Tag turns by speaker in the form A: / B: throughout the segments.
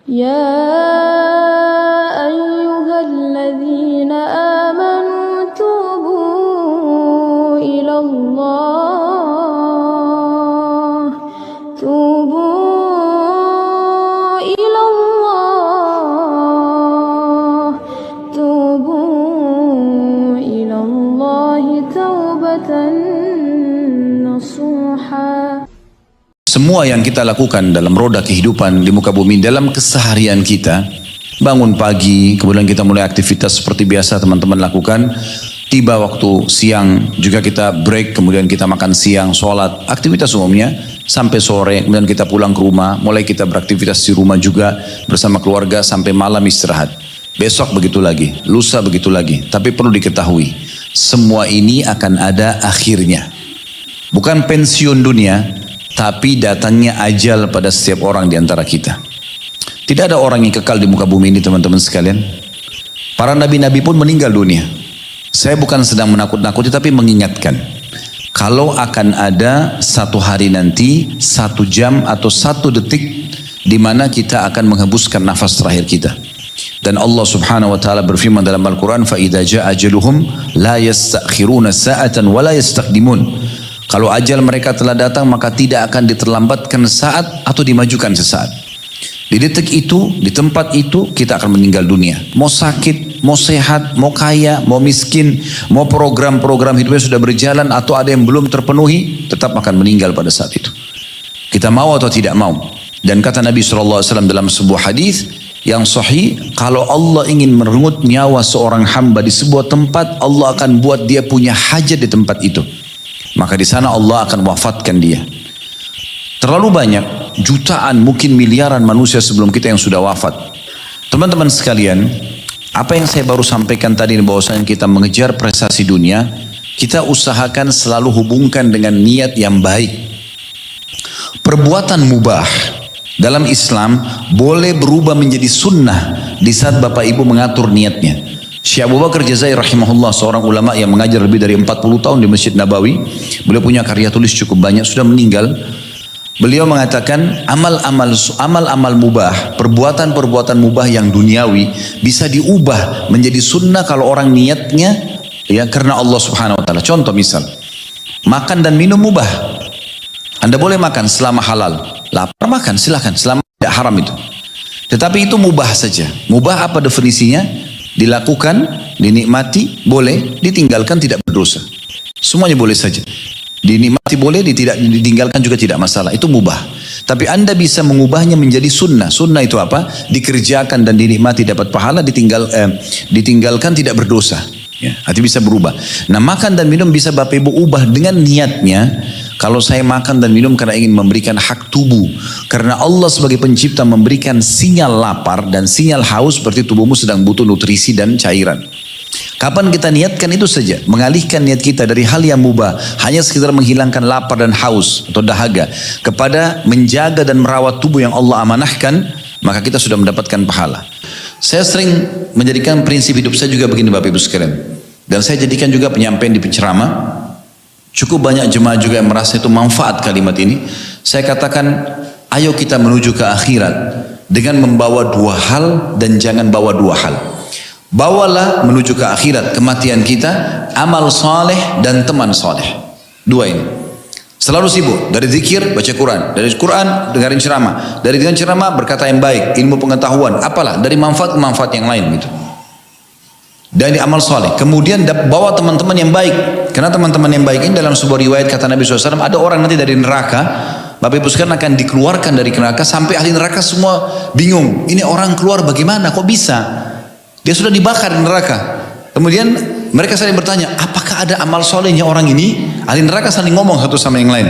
A: يا أيها الذين آمنوا توبوا إلى الله توبوا إلى الله توبوا إلى الله توبة نصوحا.
B: Semua yang kita lakukan dalam roda kehidupan di muka bumi, dalam keseharian kita, bangun pagi, kemudian kita mulai aktivitas seperti biasa teman-teman lakukan, tiba waktu siang juga kita break, kemudian kita makan siang, sholat, aktivitas umumnya, sampai sore, kemudian kita pulang ke rumah, mulai kita beraktivitas di rumah juga bersama keluarga sampai malam istirahat. Besok begitu lagi, lusa begitu lagi. Tapi perlu diketahui, semua ini akan ada akhirnya. Bukan pensiun dunia, tapi datangnya ajal pada setiap orang di antara kita. Tidak ada orang yang kekal di muka bumi ini teman-teman sekalian. Para nabi-nabi pun meninggal dunia. Saya bukan sedang menakut-nakuti tapi mengingatkan. Kalau akan ada satu hari nanti, 1 jam atau 1 detik di mana kita akan menghembuskan nafas terakhir kita. Dan Allah subhanahu wa ta'ala berfirman dalam Al-Quran, فَإِذَا جَاءَ أَجَلُهُمْ لَا يَسْتَأْخِرُونَ سَاعَةً وَلَا يَسْتَقْدِمُونَ. Kalau ajal mereka telah datang, maka tidak akan diterlambatkan saat atau dimajukan sesaat. Di detik itu, di tempat itu, kita akan meninggal dunia. Mau sakit, mau sehat, mau kaya, mau miskin, mau program-program hidupnya sudah berjalan atau ada yang belum terpenuhi, tetap akan meninggal pada saat itu. Kita mau atau tidak mau. Dan kata Nabi SAW dalam sebuah hadis yang sahih, kalau Allah ingin merenggut nyawa seorang hamba di sebuah tempat, Allah akan buat dia punya hajat di tempat itu. Maka di sana Allah akan wafatkan dia. Terlalu banyak, jutaan, mungkin miliaran manusia sebelum kita yang sudah wafat. Teman-teman sekalian, apa yang saya baru sampaikan tadi bahwasanya kita mengejar prestasi dunia, kita usahakan selalu hubungkan dengan niat yang baik. Perbuatan mubah dalam Islam boleh berubah menjadi sunnah di saat Bapak Ibu mengatur niatnya. Syekh Abu Bakar Jazair rahimahullah, seorang ulama yang mengajar lebih dari 40 tahun di Masjid Nabawi. Beliau punya karya tulis cukup banyak, sudah meninggal. Beliau mengatakan amal-amal mubah, perbuatan-perbuatan mubah yang duniawi bisa diubah menjadi sunnah kalau orang niatnya ya karena Allah Subhanahu wa taala. Contoh misal, makan dan minum mubah. Anda boleh makan selama halal. Lapar makan silakan, selama tidak haram itu. Tetapi itu mubah saja. Mubah apa definisinya? Dilakukan, dinikmati, boleh, ditinggalkan tidak berdosa. Semuanya boleh saja. Dinikmati boleh, ditinggalkan juga tidak masalah. Itu mubah. Tapi Anda bisa mengubahnya menjadi sunnah. Sunnah itu apa? Dikerjakan dan dinikmati dapat pahala, ditinggalkan tidak berdosa. Ya, hati bisa berubah. Nah, makan dan minum bisa Bapak Ibu ubah dengan niatnya. Kalau saya makan dan minum karena ingin memberikan hak tubuh. Karena Allah sebagai pencipta memberikan sinyal lapar dan sinyal haus berarti tubuhmu sedang butuh nutrisi dan cairan. Kapan kita niatkan itu saja. Mengalihkan niat kita dari hal yang mubah. Hanya sekedar menghilangkan lapar dan haus atau dahaga. Kepada menjaga dan merawat tubuh yang Allah amanahkan. Maka kita sudah mendapatkan pahala. Saya sering menjadikan prinsip hidup saya juga begini Bapak Ibu sekalian. Dan saya jadikan juga penyampaian di penceramah. Cukup banyak jemaah juga yang merasa itu manfaat kalimat ini. Saya katakan, ayo kita menuju ke akhirat dengan membawa 2 hal dan jangan bawa 2 hal. Bawalah menuju ke akhirat kematian kita, amal saleh dan teman saleh. 2 ini. Selalu sibuk dari zikir, baca Quran, dari Quran dengarin ceramah, dari dengan ceramah berkata yang baik, ilmu pengetahuan, apalah dari manfaat ke manfaat yang lain gitu. Dari amal soleh. Kemudian bawa teman-teman yang baik. Karena teman-teman yang baik ini dalam sebuah riwayat kata Nabi SAW, ada orang nanti dari neraka, Bapak Ibu sekalian akan dikeluarkan dari neraka sampai ahli neraka semua bingung. Ini orang keluar bagaimana? Kok bisa? Dia sudah dibakar di neraka. Kemudian mereka saling bertanya, apakah ada amal solehnya orang ini? Ahli neraka saling ngomong satu sama yang lain.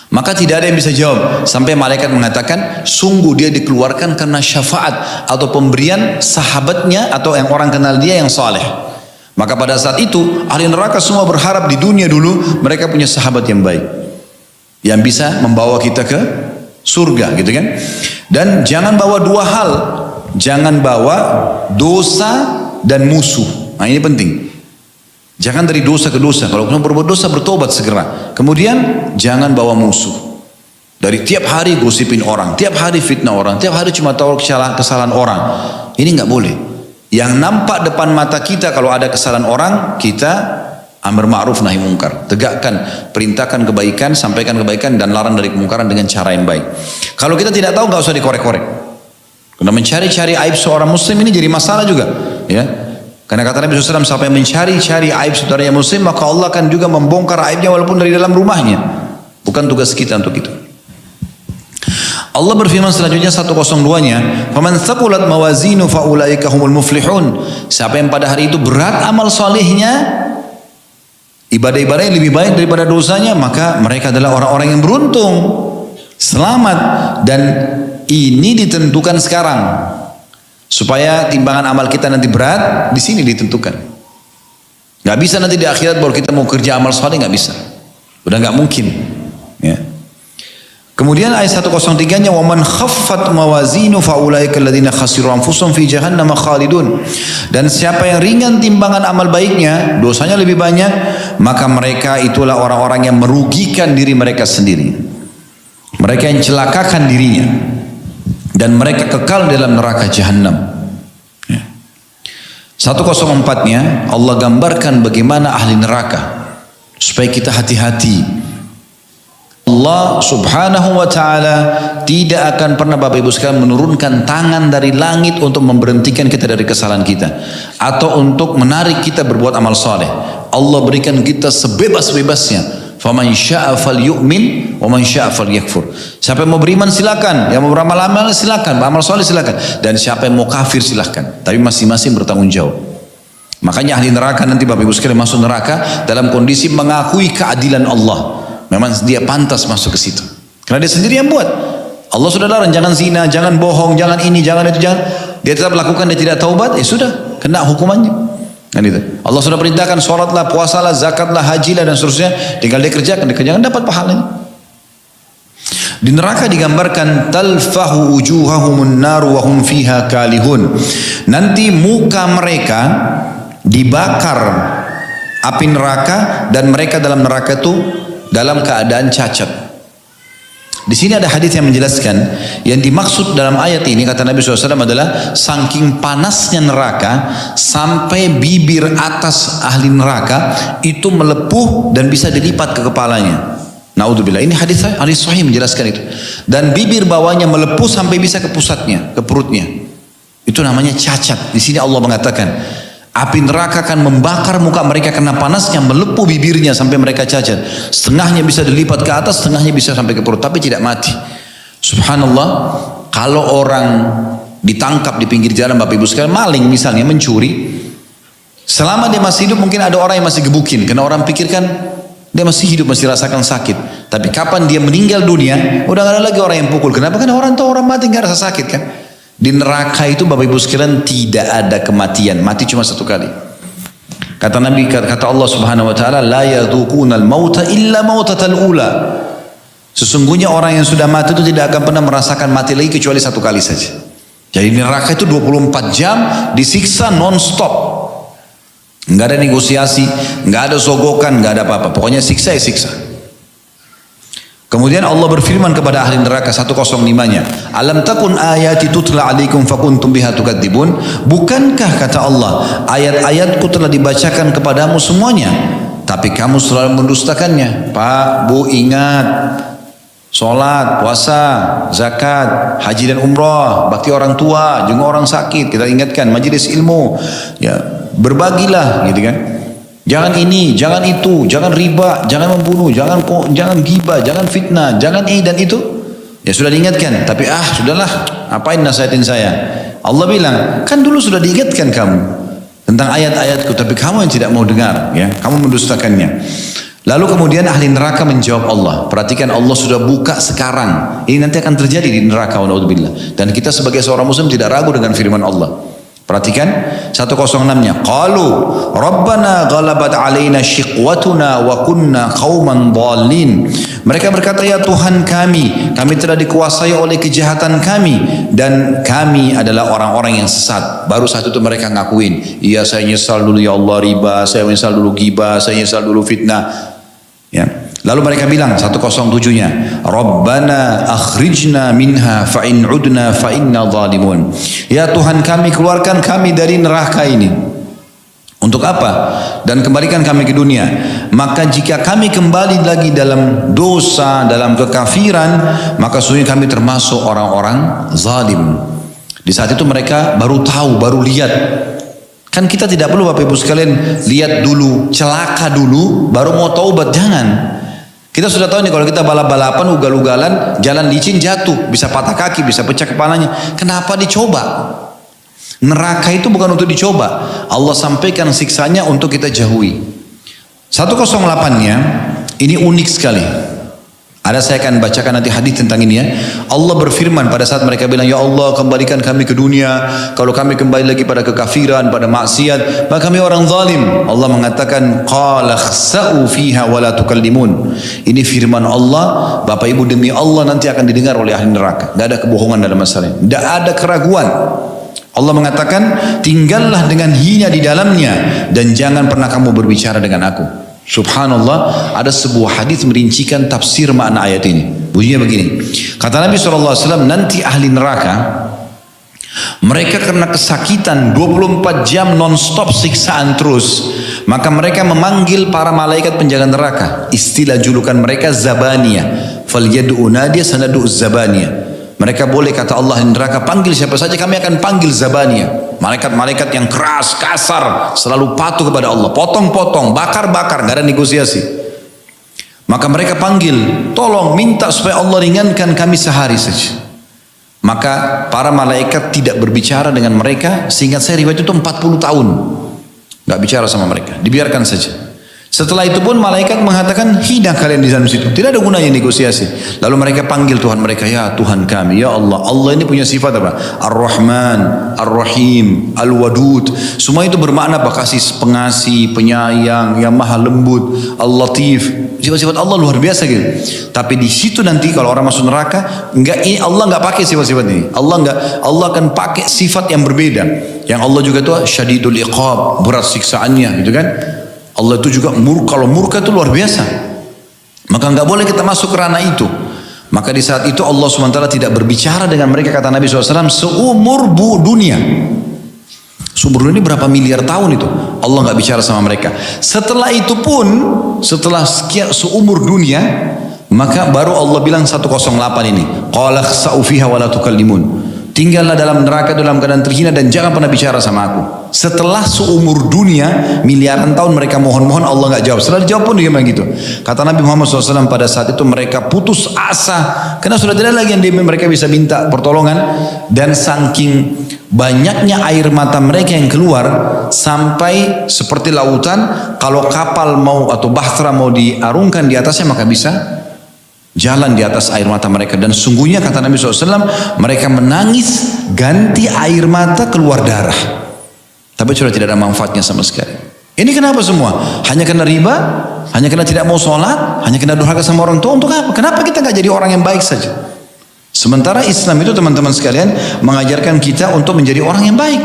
B: Maka tidak ada yang bisa jawab. Sampai malaikat mengatakan, sungguh dia dikeluarkan karena syafaat atau pemberian sahabatnya atau yang orang kenal dia yang saleh. Maka pada saat itu, ahli neraka semua berharap di dunia dulu mereka punya sahabat yang baik. Yang bisa membawa kita ke surga gitu kan. Dan jangan bawa 2 hal. Jangan bawa dosa dan musuh. Nah ini penting. Jangan dari dosa ke dosa. Kalau kamu berbuat dosa bertobat segera. Kemudian jangan bawa musuh. Dari tiap hari gosipin orang, tiap hari fitnah orang, tiap hari cuma tahu kesalahan orang. Ini nggak boleh. Yang nampak depan mata kita kalau ada kesalahan orang, kita amar ma'ruf nahi mungkar. Tegakkan, perintahkan kebaikan, sampaikan kebaikan dan larang dari kemungkaran dengan cara yang baik. Kalau kita tidak tahu nggak usah dikorek-korek. Karena mencari-cari aib seorang muslim ini jadi masalah juga, ya. Karena kata Nabi SAW, siapa yang mencari-cari aib saudaranya muslim, maka Allah akan juga membongkar aibnya walaupun dari dalam rumahnya. Bukan tugas kita untuk itu. Allah berfirman selanjutnya 102-nya, "Faman thaqulat mawazinu faulaika humul muflihun." Siapa yang pada hari itu berat amal salehnya, ibadah-ibadah yang lebih baik daripada dosanya, maka mereka adalah orang-orang yang beruntung, selamat. Dan ini ditentukan sekarang. Supaya timbangan amal kita nanti berat, di sini ditentukan. Gak bisa nanti di akhirat baru kita mau kerja amal saleh, gak bisa. Udah gak mungkin. Ya. Kemudian ayat 103-nya, "Waman khaffat mawazinu faulaika alladziina khasiru anfusahum fi jahannam khalidun." Dan siapa yang ringan timbangan amal baiknya, dosanya lebih banyak, maka mereka itulah orang-orang yang merugikan diri mereka sendiri. Mereka yang celakakan dirinya dan mereka kekal dalam neraka jahannam. 104-nya Allah gambarkan bagaimana ahli neraka supaya kita hati-hati. Allah subhanahu wa ta'ala tidak akan pernah Bapak Ibu sekalian menurunkan tangan dari langit untuk memberhentikan kita dari kesalahan kita atau untuk menarik kita berbuat amal saleh. Allah berikan kita sebebas-bebasnya. Faman syaa falyu'min wa man syaa falyakfur. Siapa yang mau beriman silakan, yang mau beramal amal silakan, beramal saleh silakan, dan siapa yang mau kafir silakan. Tapi masing-masing bertanggung jawab. Makanya ahli neraka nanti Bapak Ibu sekalian masuk neraka dalam kondisi mengakui keadilan Allah. Memang dia pantas masuk ke situ. Karena dia sendiri yang buat. Allah sudah larang, jangan zina, jangan bohong, jangan ini, jangan itu, jangan. Dia tetap lakukan, dia tidak taubat, ya sudah, kena hukumannya. Kan itu. Allah sudah perintahkan sholatlah, puasalah, zakatlah, hajilah dan seterusnya. Tinggal dia kerjakan dapat pahalanya. Di neraka digambarkan talfahu wujuhahumun naru wa hum fiha kalihun. Nanti muka mereka dibakar api neraka dan mereka dalam neraka itu dalam keadaan cacat. Di sini ada hadis yang menjelaskan yang dimaksud dalam ayat ini kata Nabi SAW adalah saking panasnya neraka sampai bibir atas ahli neraka itu melepuh dan bisa dilipat ke kepalanya. Naudzubillah. Ini hadis sahih menjelaskan itu. Dan bibir bawahnya melepuh sampai bisa ke pusatnya, ke perutnya. Itu namanya cacat. Di sini Allah mengatakan api neraka akan membakar muka mereka karena panasnya, melepuh bibirnya sampai mereka cacat. Setengahnya bisa dilipat ke atas, setengahnya bisa sampai ke perut, tapi tidak mati. Subhanallah, kalau orang ditangkap di pinggir jalan Bapak Ibu sekalian, maling misalnya, mencuri, selama dia masih hidup mungkin ada orang yang masih gebukin, karena orang pikirkan dia masih hidup, masih rasakan sakit. Tapi kapan dia meninggal dunia, udah gak ada lagi orang yang pukul. Kenapa? Karena orang tahu orang mati gak rasa sakit kan. Di neraka itu Bapak Ibu sekalian tidak ada kematian, mati cuma satu kali. Kata Nabi, kata Allah Subhanahu wa taala, la yadzuqunal mauta illa mautatal ula. Sesungguhnya orang yang sudah mati itu tidak akan pernah merasakan mati lagi kecuali satu kali saja. Jadi di neraka itu 24 jam disiksa non-stop. Enggak ada negosiasi, enggak ada sogokan, enggak ada apa-apa. Pokoknya siksa ya siksa. Kemudian Allah berfirman kepada ahli neraka 105-nya, "Alam takun ayati tutla alaikum fakuntum biha tukadzibun?" Bukankah kata Allah, ayat-ayatku telah dibacakan kepadamu semuanya, tapi kamu selalu mendustakannya. Pak, Bu, ingat salat, puasa, zakat, haji dan umrah, bakti orang tua, jenguk orang sakit, kita ingatkan, majelis ilmu, ya, berbagilah gitu kan. Jangan ini, jangan itu, jangan riba, jangan membunuh, jangan gibah, jangan fitnah, jangan ini dan itu. Ya sudah diingatkan, tapi sudahlah, apain nasihatin saya? Allah bilang, kan dulu sudah diingatkan kamu tentang ayat-ayatku, tapi kamu yang tidak mau dengar, ya, kamu mendustakannya. Lalu kemudian ahli neraka menjawab Allah. Perhatikan, Allah sudah buka sekarang. Ini nanti akan terjadi di neraka, wa'udzubillah. Dan kita sebagai seorang muslim tidak ragu dengan firman Allah. Perhatikan 106-nya. Qalu Rabbana ghalabat alaina shiqwatuna wa kunna qauman dhalin. Mereka berkata, ya Tuhan kami telah dikuasai oleh kejahatan kami dan kami adalah orang-orang yang sesat. Baru saat itu mereka ngakuin, iya saya nyesal dulu ya Allah riba, saya nyesal dulu ghibah, saya nyesal dulu fitnah. Ya. Lalu mereka bilang 107-nya, Rabbana akhrijna minha fa in udna fa inna zalimun. Ya Tuhan kami, keluarkan kami dari neraka ini. Untuk apa? Dan kembalikan kami ke dunia. Maka jika kami kembali lagi dalam dosa, dalam kekafiran, maka sesungguhnya kami termasuk orang-orang zalim. Di saat itu mereka baru tahu, baru lihat. Kan kita tidak perlu Bapak Ibu sekalian lihat dulu, celaka dulu, baru mau taubat, jangan. Kita sudah tahu nih kalau kita balap-balapan, ugal-ugalan, jalan licin jatuh, bisa patah kaki, bisa pecah kepalanya. Kenapa dicoba? Neraka itu bukan untuk dicoba. Allah sampaikan siksanya untuk kita jauhi. 108-nya ini unik sekali. Saya akan bacakan nanti hadis tentang ini ya. Allah berfirman pada saat mereka bilang, ya Allah kembalikan kami ke dunia. Kalau kami kembali lagi pada kekafiran, pada maksiat, maka kami orang zalim. Allah mengatakan, qala khsa'u fiha wa la tukallimun. Ini firman Allah, Bapak Ibu demi Allah nanti akan didengar oleh ahli neraka. Tidak ada kebohongan dalam masalah ini. Tidak ada keraguan. Allah mengatakan, tinggallah dengan hina di dalamnya dan jangan pernah kamu berbicara dengan aku. Subhanallah, ada sebuah hadis merincikan tafsir makna ayat ini. Bunyinya begini. Kata Nabi SAW, nanti ahli neraka, mereka karena kesakitan 24 jam non-stop siksaan terus, maka mereka memanggil para malaikat penjaga neraka. Istilah julukan mereka Zabaniyah. Falyad'u nadiya sanad'u Zabaniyah. Mereka boleh kata Allah di neraka, panggil siapa saja kami akan panggil Zabaniyah. Malaikat-malaikat yang keras, kasar, selalu patuh kepada Allah. Potong-potong, bakar-bakar, gak ada negosiasi. Maka mereka panggil, tolong minta supaya Allah ringankan kami sehari saja. Maka para malaikat tidak berbicara dengan mereka, seingat saya riwayat itu 40 tahun. Gak bicara sama mereka, dibiarkan saja. Setelah itu pun malaikat mengatakan, hina kalian di dalam situ. Tidak ada gunanya negosiasi. Lalu mereka panggil Tuhan mereka, ya Tuhan kami, ya Allah. Allah ini punya sifat apa? Ar-Rahman, Ar-Rahim, Al-Wadud. Semua itu bermakna apa? Kasih, pengasih, penyayang, yang maha lembut, Al-Latif. Sifat-sifat Allah luar biasa gitu. Tapi di situ nanti kalau orang masuk neraka, Allah nggak pakai sifat-sifat ini. Allah akan pakai sifat yang berbeda. Yang Allah juga itu syadidul iqab, berat siksaannya, gitu kan? Allah itu juga kalau murka itu luar biasa. Maka nggak boleh kita masuk ke ranah itu. Maka di saat itu Allah SWT tidak berbicara dengan mereka, kata Nabi SAW, seumur dunia. Seumur dunia ini berapa miliar tahun itu. Allah nggak bicara sama mereka. Setelah itu pun, setelah sekian seumur dunia, maka baru Allah bilang 108 ini. Qala khsa'u fiha wa la tukallimun. Tinggallah dalam neraka dalam keadaan terhina dan jangan pernah bicara sama aku. Setelah seumur dunia, miliaran tahun mereka mohon-mohon, Allah nggak jawab. Setelah dijawab pun dia begitu. Kata Nabi Muhammad SAW pada saat itu mereka putus asa. Karena sudah tidak lagi yang mereka bisa minta pertolongan. Dan saking banyaknya air mata mereka yang keluar, sampai seperti lautan, kalau kapal mau atau bahtera mau diarungkan di atasnya maka bisa jalan di atas air mata mereka. Dan sungguhnya kata Nabi SAW, mereka menangis ganti air mata keluar darah. Tapi sudah tidak ada manfaatnya sama sekali. Ini kenapa semua? Hanya karena riba? Hanya karena tidak mau sholat? Hanya karena durhaka sama orang tua? Untuk apa? Kenapa kita nggak jadi orang yang baik saja? Sementara Islam itu teman-teman sekalian mengajarkan kita untuk menjadi orang yang baik.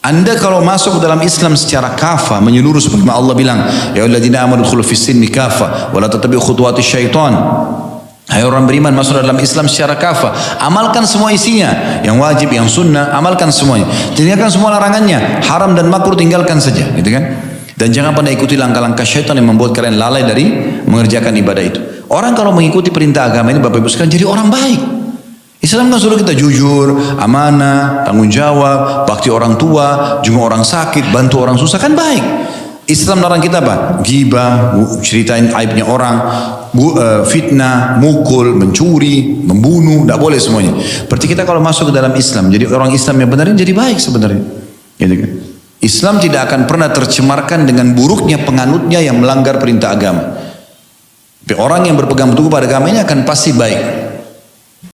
B: Anda kalau masuk ke dalam Islam secara kafah, menyeluruh seperti Allah bilang, ya alladzina amanu dkhulu fis silmi kafah wa la tattabi'u khutuwati syaitan. Hai orang beriman, masuk dalam Islam secara kafah, amalkan semua isinya, yang wajib, yang sunnah, amalkan semuanya. Tinggalkan semua larangannya, haram dan makruh tinggalkan saja, gitu kan? Dan jangan pernah ikuti langkah-langkah syaitan yang membuat kalian lalai dari mengerjakan ibadah itu. Orang kalau mengikuti perintah agama ini, Bapak Ibu sekalian, jadi orang baik. Islam kan suruh kita jujur, amanah, tanggung jawab, bakti orang tua, jenguk orang sakit, bantu orang susah, kan baik. Islam larang kita apa? Ghibah, ceritain aibnya orang, fitnah, mukul, mencuri, membunuh, tidak boleh semuanya. Berarti kita kalau masuk ke dalam Islam, jadi orang Islam yang benar jadi baik sebenarnya. Gitu kan? Islam tidak akan pernah tercemarkan dengan buruknya penganutnya yang melanggar perintah agama. Tapi orang yang berpegang teguh pada agama ini akan pasti baik.